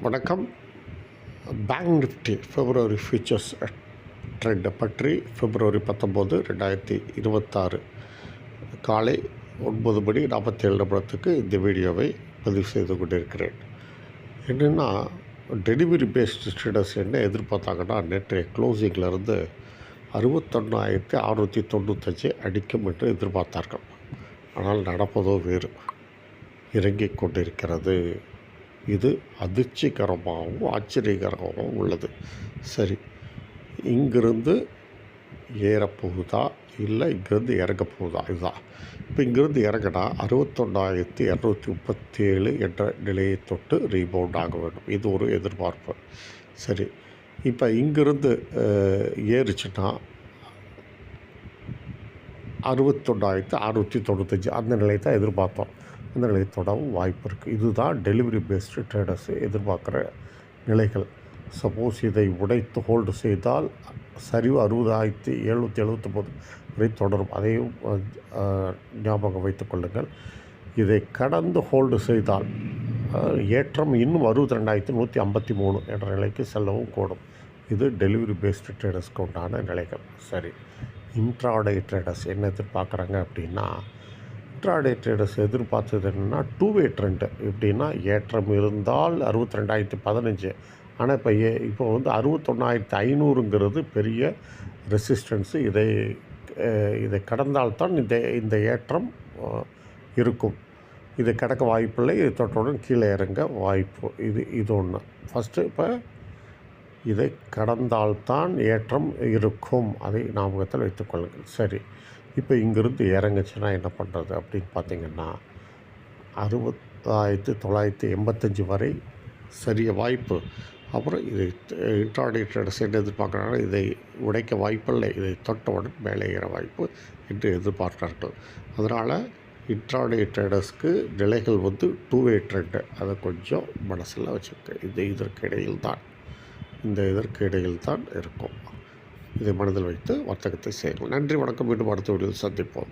வணக்கம். Bank Nifty பிப்ரவரி features ட்ரெண்டை பற்றி பிப்ரவரி 19, 2026 காலை 9:47 இந்த வீடியோவை பதிவு செய்து கொண்டிருக்கிறேன். என்னென்னா, டெலிவரி பேஸ்ட் ட்ரேடர்ஸ் என்ன எதிர்பார்த்தாங்கன்னா, நேற்றைய க்ளோசிங்கிலிருந்து 61,695 அடிக்கும் என்று எதிர்பார்த்தார்கள். ஆனால் நடப்பதோ வேறு, இறங்கிக் கொண்டிருக்கிறது. இது அதிர்ச்சிகரமாகவும் ஆச்சரியகரமாகவும் உள்ளது. சரி, இங்கிருந்து ஏறப்போகுதா இல்லை இங்கிருந்து இறங்க போகுதா? இதுதான். இப்போ இங்கிருந்து இறங்கினா 61,237 என்ற நிலையை தொட்டு ரீபவுண்ட் ஆக வேண்டும். இது ஒரு எதிர்பார்ப்பு. சரி, இப்போ இங்கிருந்து ஏறிச்சுன்னா 61,695 அந்த நிலையை தான் எதிர்பார்த்தோம். அந்த நிலையை தொடவும் வாய்ப்பு இருக்குது. இதுதான் டெலிவரி பேஸ்டு ட்ரேடர்ஸ் எதிர்பார்க்குற நிலைகள். சப்போஸ் இதை உடைத்து ஹோல்டு செய்தால் சரிவு 60,779 வரை தொடரும். அதையும் ஞாபகம் வைத்துக் கொள்ளுங்கள். இதை கடந்து ஹோல்டு செய்தால் ஏற்றம் இன்னும் 62,153 என்ற நிலைக்கு செல்லவும் கூடும். இது டெலிவரி பேஸ்டு ட்ரேடர்ஸ்க்கு உண்டான நிலைகள். சரி, இன்ட்ராடே ட்ரேடர்ஸ் என்ன எதிர்பார்க்குறாங்க அப்படின்னா, இன்ட்ராடே ட்ரேடர்ஸ் எதிர்பார்த்தது என்னென்னா, டூ வே ட்ரெண்டு. எப்படின்னா, ஏற்றம் இருந்தால் 62,015. ஆனால் இப்போ 61,500ங்கிறது பெரிய ரெசிஸ்டன்ஸு. இதை கடந்தால்தான் இந்த ஏற்றம் இருக்கும். இதை கடக்க வாய்ப்பில்லை. இதை தொட்டவுடன் கீழே இறங்க வாய்ப்பு. இது ஒன்று. ஃபஸ்ட்டு இப்போ இதை கடந்தால்தான் ஏற்றம் இருக்கும். அதை ஞாபகத்தில் வைத்துக்கொள்ளுங்கள். சரி, இப்போ இங்கிருந்து இறங்குச்சுன்னா என்ன பண்ணுறது அப்படின்னு பார்த்தீங்கன்னா, 60,985 வரை சரிய வாய்ப்பு. அப்புறம் இதை இன்ட்ராடே ட்ரேடர்ஸ் என்ன எதிர்பார்க்குறாங்கன்னா, இதை உடைக்க வாய்ப்பில்லை, இதை தொட்டவுடன் மேலே ஏற வாய்ப்பு என்று எதிர்பார்க்கிறார்கள். அதனால் இன்ட்ராடே ட்ரேடர்ஸ்க்கு நிலைகள் டூ வே ட்ரெண்டு. அதை கொஞ்சம் மனசில் வச்சுருக்கு. இதற்கு இடையில் தான் இருக்கும். இதை மனதில் வைத்து வர்த்தகத்தை செய்யுங்கள். நன்றி, வணக்கம். மீண்டும் அடுத்த வீடியோவில் சந்திப்போம்.